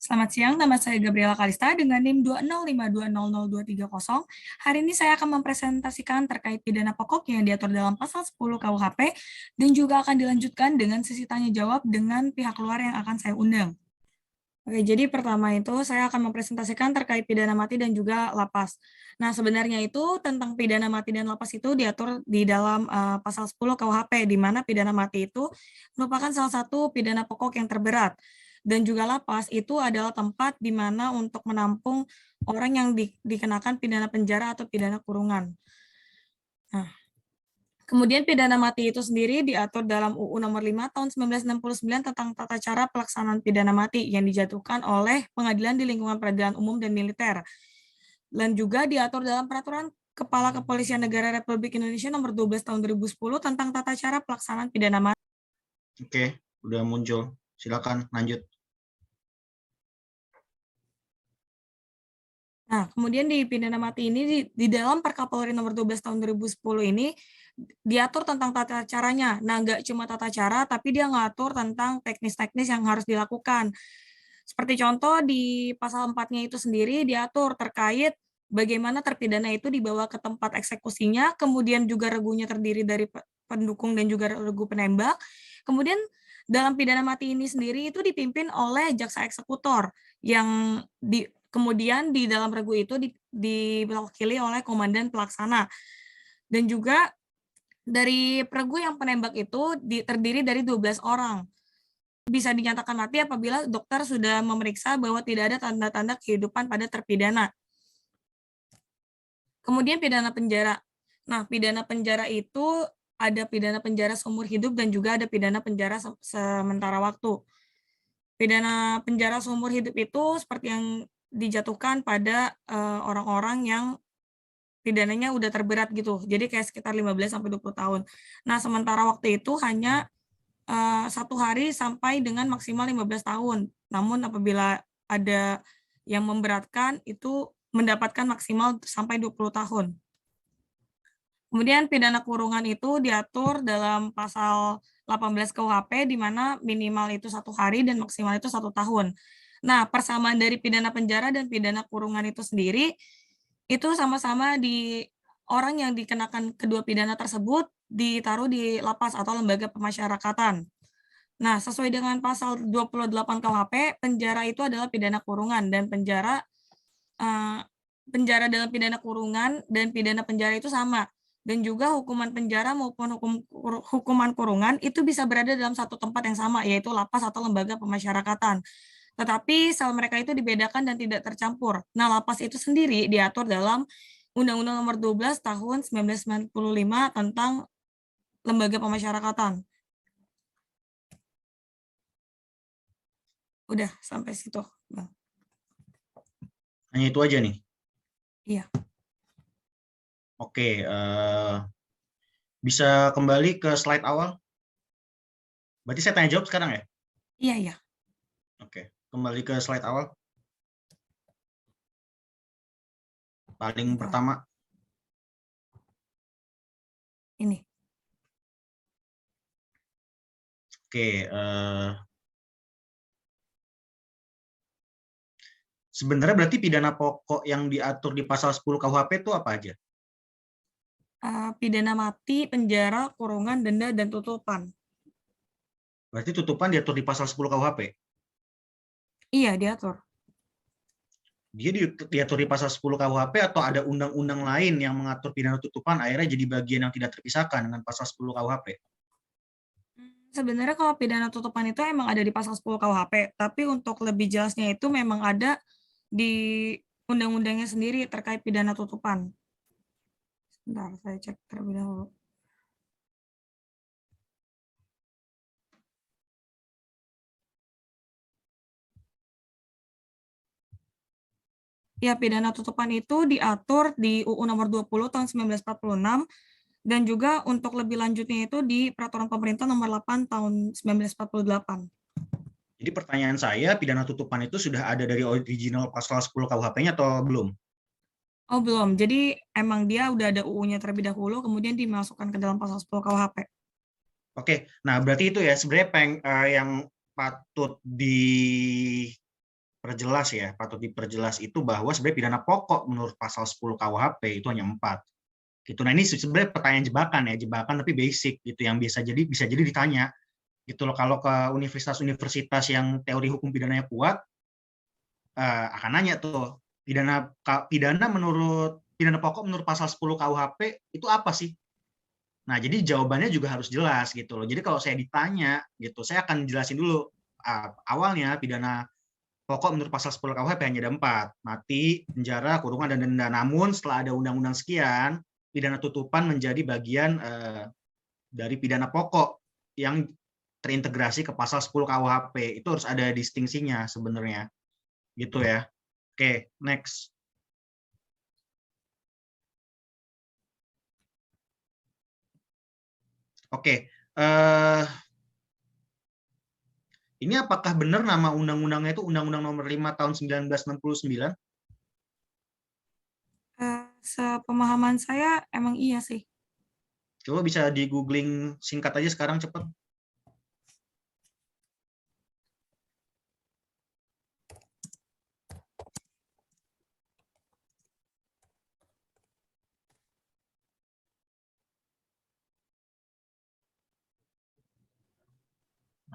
Selamat siang, nama saya Gabriela Kalista dengan NIM 205200230. Hari ini saya akan mempresentasikan terkait pidana pokok yang diatur dalam pasal 10 KUHP dan juga akan dilanjutkan dengan sesi tanya jawab dengan pihak luar yang akan saya undang. Oke, jadi pertama itu saya akan mempresentasikan terkait pidana mati dan juga lapas. Nah, sebenarnya itu tentang pidana mati dan lapas itu diatur di dalam pasal 10 KUHP, di mana pidana mati itu merupakan salah satu pidana pokok yang terberat. Dan juga lapas itu adalah tempat di mana untuk menampung orang yang dikenakan pidana penjara atau pidana kurungan. Nah, kemudian pidana mati itu sendiri diatur dalam UU Nomor 5 Tahun 1969 tentang tata cara pelaksanaan pidana mati yang dijatuhkan oleh pengadilan di lingkungan peradilan umum dan militer. Dan juga diatur dalam Peraturan Kepala Kepolisian Negara Republik Indonesia Nomor 12 Tahun 2010 tentang tata cara pelaksanaan pidana mati. Oke, udah muncul. Silakan lanjut. Nah, kemudian di pidana mati ini di dalam Perkapolri Nomor 12 Tahun 2010 ini diatur tentang tata caranya. Nah, nggak cuma tata cara, tapi dia ngatur tentang teknis-teknis yang harus dilakukan. Seperti contoh di pasal 4-nya itu sendiri diatur terkait bagaimana terpidana itu dibawa ke tempat eksekusinya, kemudian juga regunya terdiri dari pendukung dan juga regu penembak. Kemudian dalam pidana mati ini sendiri itu dipimpin oleh jaksa eksekutor yang kemudian di dalam regu itu diwakili oleh komandan pelaksana. Dan juga dari regu yang penembak itu terdiri dari 12 orang. Bisa dinyatakan mati apabila dokter sudah memeriksa bahwa tidak ada tanda-tanda kehidupan pada terpidana. Kemudian pidana penjara. Nah, pidana penjara itu ada pidana penjara seumur hidup dan juga ada pidana penjara sementara waktu. Pidana penjara seumur hidup itu seperti yang dijatuhkan pada orang-orang yang pidananya udah terberat gitu. Jadi kayak sekitar 15 sampai 20 tahun. Nah, sementara waktu itu hanya 1 hari sampai dengan maksimal 15 tahun. Namun apabila ada yang memberatkan itu mendapatkan maksimal sampai 20 tahun. Kemudian pidana kurungan itu diatur dalam pasal 18 KUHP di mana minimal itu 1 hari dan maksimal itu 1 tahun. Nah, persamaan dari pidana penjara dan pidana kurungan itu sendiri itu sama-sama di orang yang dikenakan kedua pidana tersebut ditaruh di lapas atau lembaga pemasyarakatan. Nah, sesuai dengan pasal 28 KUHP, penjara itu adalah pidana kurungan dan penjara dalam pidana kurungan dan pidana penjara itu sama. Dan juga hukuman penjara maupun hukuman kurungan itu bisa berada dalam satu tempat yang sama, yaitu lapas atau lembaga pemasyarakatan. Tetapi sel mereka itu dibedakan dan tidak tercampur. Nah, lapas itu sendiri diatur dalam Undang-Undang Nomor 12 Tahun 1995 tentang lembaga pemasyarakatan. Udah sampai situ, Bang. Hanya itu aja nih? Iya. Oke, bisa kembali ke slide awal? Berarti saya tanya jawab sekarang ya? Iya, iya. Oke, kembali ke slide awal. Paling pertama. Ini. Oke, sebenarnya berarti pidana pokok yang diatur di pasal 10 KUHP itu apa aja? Pidana mati, penjara, kurungan, denda, dan tutupan. Berarti tutupan diatur di pasal 10 KUHP? Iya, diatur. Dia diatur di pasal 10 KUHP atau ada undang-undang lain yang mengatur pidana tutupan akhirnya jadi bagian yang tidak terpisahkan dengan pasal 10 KUHP? Sebenarnya kalau pidana tutupan itu emang ada di pasal 10 KUHP, tapi untuk lebih jelasnya itu memang ada di undang-undangnya sendiri terkait pidana tutupan. Sebentar, saya cek terlebih dahulu. Ya, pidana tutupan itu diatur di UU Nomor 20 Tahun 1946 dan juga untuk lebih lanjutnya itu di Peraturan Pemerintah Nomor 8 Tahun 1948. Jadi pertanyaan saya, pidana tutupan itu sudah ada dari original pasal 10 KUHP-nya atau belum? Oh, belum. Jadi emang dia udah ada UU-nya terlebih dahulu, kemudian dimasukkan ke dalam pasal 10 KUHP. Oke, nah berarti itu ya sebenarnya yang patut diperjelas ya, patut diperjelas itu bahwa sebenarnya pidana pokok menurut pasal 10 KUHP itu hanya 4. Gitu. Nah, ini sebenarnya pertanyaan jebakan tapi basic gitu yang bisa jadi ditanya gitu loh, kalau ke universitas-universitas yang teori hukum pidananya kuat akan nanya tuh pidana pokok menurut pasal 10 KUHP itu apa sih? Nah, jadi jawabannya juga harus jelas gitu loh. Jadi kalau saya ditanya gitu, saya akan jelasin dulu awalnya pidana pokok menurut pasal 10 KUHP hanya ada 4, mati, penjara, kurungan, dan denda. Namun setelah ada undang-undang sekian, pidana tutupan menjadi bagian dari pidana pokok yang terintegrasi ke pasal 10 KUHP. Itu harus ada distingsinya sebenarnya. Gitu ya. Oke, next. Oke, ini apakah benar nama undang-undangnya itu Undang-Undang Nomor 5 Tahun 1969? Sepemahaman saya emang iya sih. Coba bisa di googling singkat aja sekarang cepet.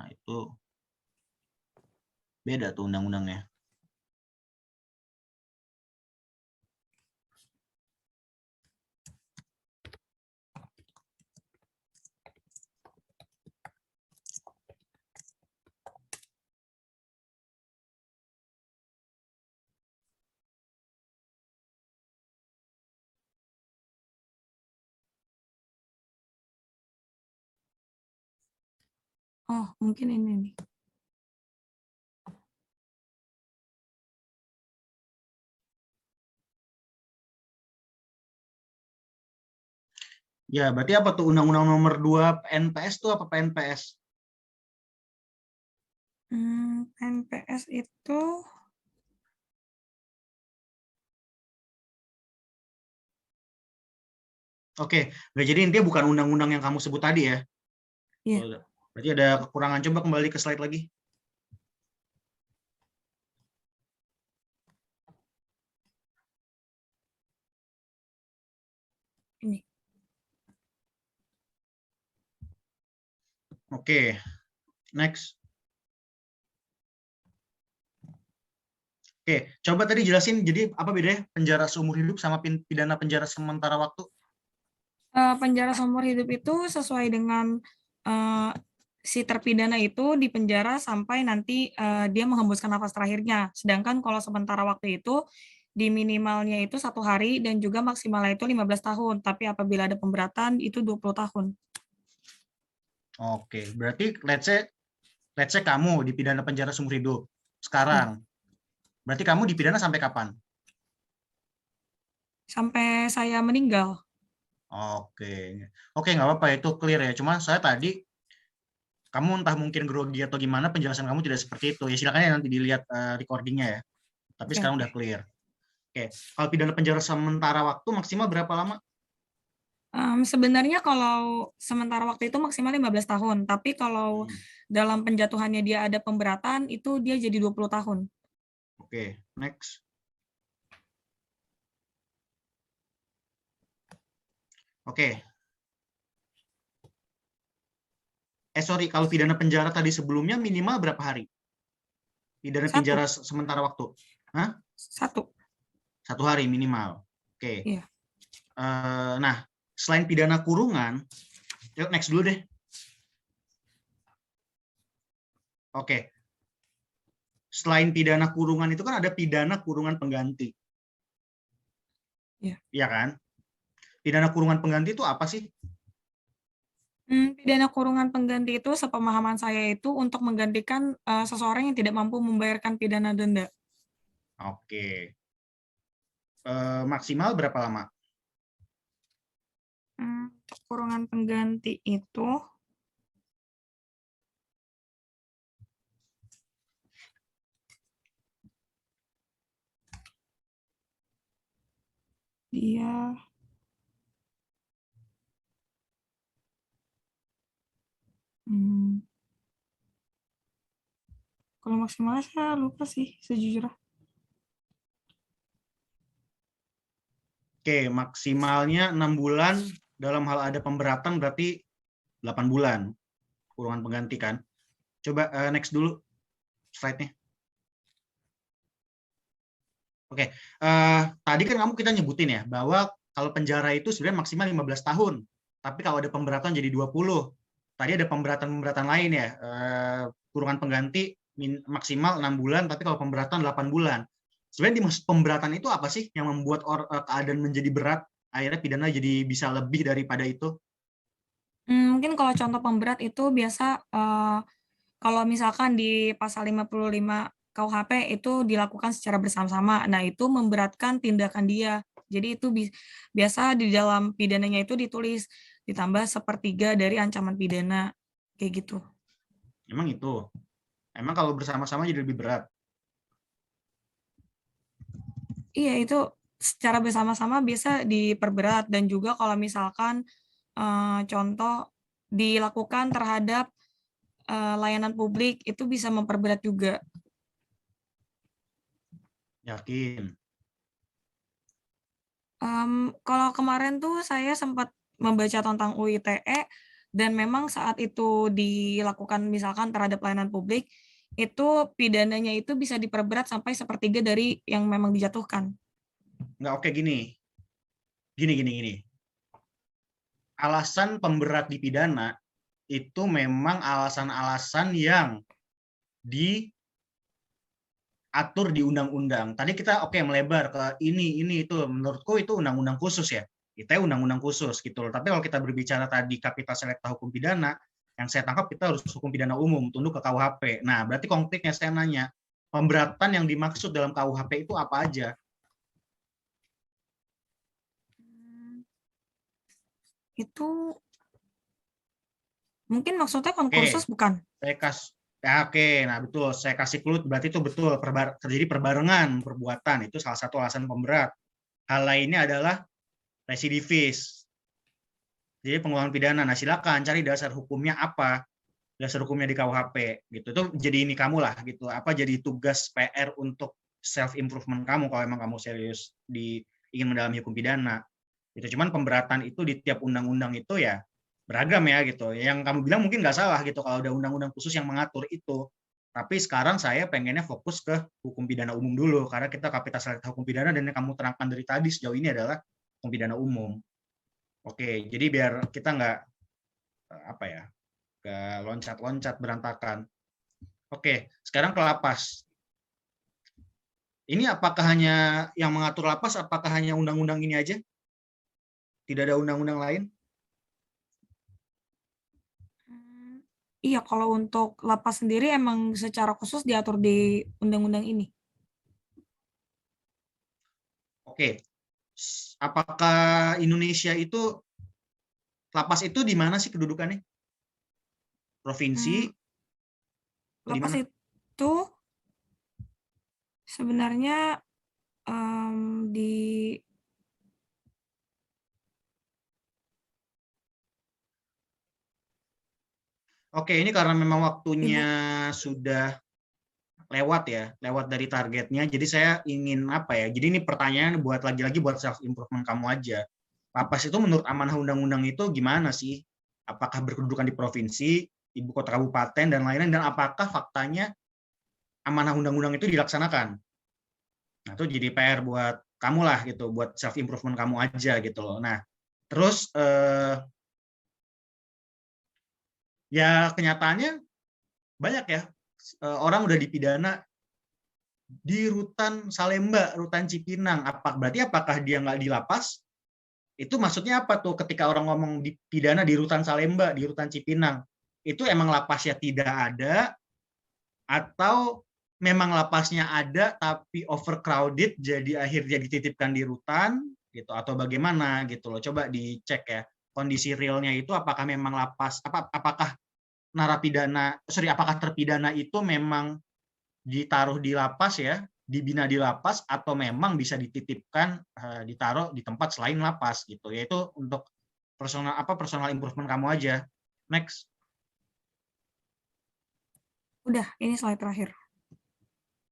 Nah, itu beda tuh undang-undangnya. Oh, mungkin ini nih. Ya, berarti apa tuh Undang-Undang Nomor 2 PNPS tuh apa PNPS? NPS itu Oke, nggak, jadi intinya bukan undang-undang yang kamu sebut tadi ya. ya. Oh, berarti ada kekurangan. Coba kembali ke slide lagi. Ini. Oke, next. Oke, coba tadi jelasin, jadi apa bedanya penjara seumur hidup sama pidana penjara sementara waktu? Penjara seumur hidup itu sesuai dengan eh, si terpidana itu di penjara sampai nanti dia menghembuskan nafas terakhirnya. Sedangkan kalau sementara waktu itu di minimalnya itu 1 hari dan juga maksimalnya itu 15 tahun. Tapi apabila ada pemberatan itu 20 tahun. Oke, berarti let's say kamu dipidana penjara seumur hidup. Ya, Sekarang, berarti kamu dipidana sampai kapan? sampai saya meninggal. Oke, oke, nggak apa-apa, itu clear ya. Cuma saya tadi, kamu entah mungkin grogi atau gimana, penjelasan kamu tidak seperti itu. Ya silakan ya nanti dilihat recordingnya ya. Tapi Oke, sekarang oke. udah clear. Oke, kalau pidana penjara sementara waktu maksimal berapa lama? Sebenarnya kalau sementara waktu itu maksimal 15 tahun, tapi kalau Hmm, dalam penjatuhannya dia ada pemberatan, itu dia jadi 20 tahun. Oke, next. Oke, sorry, kalau pidana penjara tadi sebelumnya minimal berapa hari? Pidana penjara Satu, sementara waktu? Hah? satu. 1 hari minimal. Oke. Iya. Nah, selain pidana kurungan, yuk next dulu deh. Oke. Selain pidana kurungan itu kan ada pidana kurungan pengganti. Iya. Iya kan? Pidana kurungan pengganti itu apa sih? Pidana kurungan pengganti itu sepemahaman saya itu untuk menggantikan seseorang yang tidak mampu membayarkan pidana denda. Oke. Maksimal berapa lama? Untuk kurungan pengganti itu dia hmm, Kalau maksimalnya saya lupa sih sejujurnya. Oke, maksimalnya 6 bulan, dalam hal ada pemberatan berarti 8 bulan kurungan pengganti kan. Coba next dulu slide-nya. Oke, tadi kan kita nyebutin ya bahwa kalau penjara itu sebenarnya maksimal 15 tahun, tapi kalau ada pemberatan jadi 20. Tadi ada pemberatan-pemberatan lain ya, kurungan pengganti maksimal 6 bulan, tapi kalau pemberatan 8 bulan. Sebenarnya dimaksud pemberatan itu apa sih yang membuat keadaan menjadi berat, akhirnya pidana jadi bisa lebih daripada itu? Mungkin kalau contoh pemberat itu biasa, kalau misalkan di pasal 55 KUHP itu dilakukan secara bersama-sama, nah itu memberatkan tindakan dia. Jadi itu biasa di dalam pidananya itu ditulis, ditambah 1/3 dari ancaman pidana, kayak gitu. Emang itu? Emang kalau bersama-sama jadi lebih berat? Iya, itu secara bersama-sama bisa diperberat dan juga kalau misalkan, contoh dilakukan terhadap, layanan publik, itu bisa memperberat juga. Yakin? Kalau kemarin tuh saya sempat membaca tentang UU ITE dan memang saat itu dilakukan misalkan terhadap layanan publik, itu pidananya itu bisa diperberat sampai 1/3 dari yang memang dijatuhkan. Nggak, oke, gini. Gini. Alasan pemberat di pidana itu memang alasan-alasan yang diatur di undang-undang. Tadi kita melebar ke ini itu. Menurutku itu undang-undang khusus ya. Kita undang-undang khusus gitu loh. Tapi kalau kita berbicara tadi kapital selekta hukum pidana, yang saya tangkap kita harus hukum pidana umum, tunduk ke KUHP. Nah, berarti konfliknya saya nanya, pemberatan yang dimaksud dalam KUHP itu apa aja? Itu mungkin maksudnya Oke, konkursus bukan? saya kasih ya, oke, nah betul, saya kasih clue berarti itu betul terjadi perbarengan perbuatan, itu salah satu alasan pemberat. Hal lainnya adalah residivis. Jadi pengulangan pidana. Nah, silakan cari dasar hukumnya apa. Dasar hukumnya di KUHP gitu. Itu jadi ini kamu lah gitu. Apa jadi tugas PR untuk self improvement kamu kalau emang kamu serius ingin mendalami hukum pidana. Itu cuman pemberatan itu di tiap undang-undang itu ya beragam ya gitu. Yang kamu bilang mungkin nggak salah gitu kalau ada undang-undang khusus yang mengatur itu. Tapi sekarang saya pengennya fokus ke hukum pidana umum dulu karena kita kapital selekta hukum pidana dan yang kamu terangkan dari tadi sejauh ini adalah hukum pidana umum. Oke, jadi biar kita nggak apa ya, nggak loncat-loncat berantakan. Oke, sekarang ke lapas. Ini apakah hanya yang mengatur lapas? Apakah hanya undang-undang ini aja? Tidak ada undang-undang lain? Iya, kalau untuk lapas sendiri emang secara khusus diatur di undang-undang ini. Oke, apakah Indonesia itu lapas itu di mana sih kedudukannya? Provinsi Hmm, atau di lapas mana? itu sebenarnya di Oke, ini karena memang waktunya ibu. sudah lewat ya, lewat dari targetnya. Jadi saya ingin apa ya? Jadi ini pertanyaan buat lagi-lagi buat self improvement kamu aja. Lapas itu menurut amanah undang-undang itu gimana sih? Apakah berkedudukan di provinsi, ibu kota kabupaten dan lain-lain dan apakah faktanya amanah undang-undang itu dilaksanakan? Nah, itu jadi PR buat kamu lah gitu, buat self improvement kamu aja gitu loh. Nah, terus ya kenyataannya banyak ya orang udah dipidana di rutan Salemba, rutan Cipinang. Apakah dia nggak di lapas? Itu maksudnya apa tuh ketika orang ngomong dipidana di rutan Salemba, di rutan Cipinang? Itu emang lapasnya tidak ada atau memang lapasnya ada tapi overcrowded jadi akhirnya dititipkan di rutan gitu atau bagaimana gitu loh. Coba dicek ya kondisi realnya itu apakah memang apakah apakah terpidana itu memang ditaruh di lapas ya, dibina di lapas atau memang bisa dititipkan ditaruh di tempat selain lapas gitu. Yaitu untuk personal improvement kamu aja. Next. Udah, ini slide terakhir.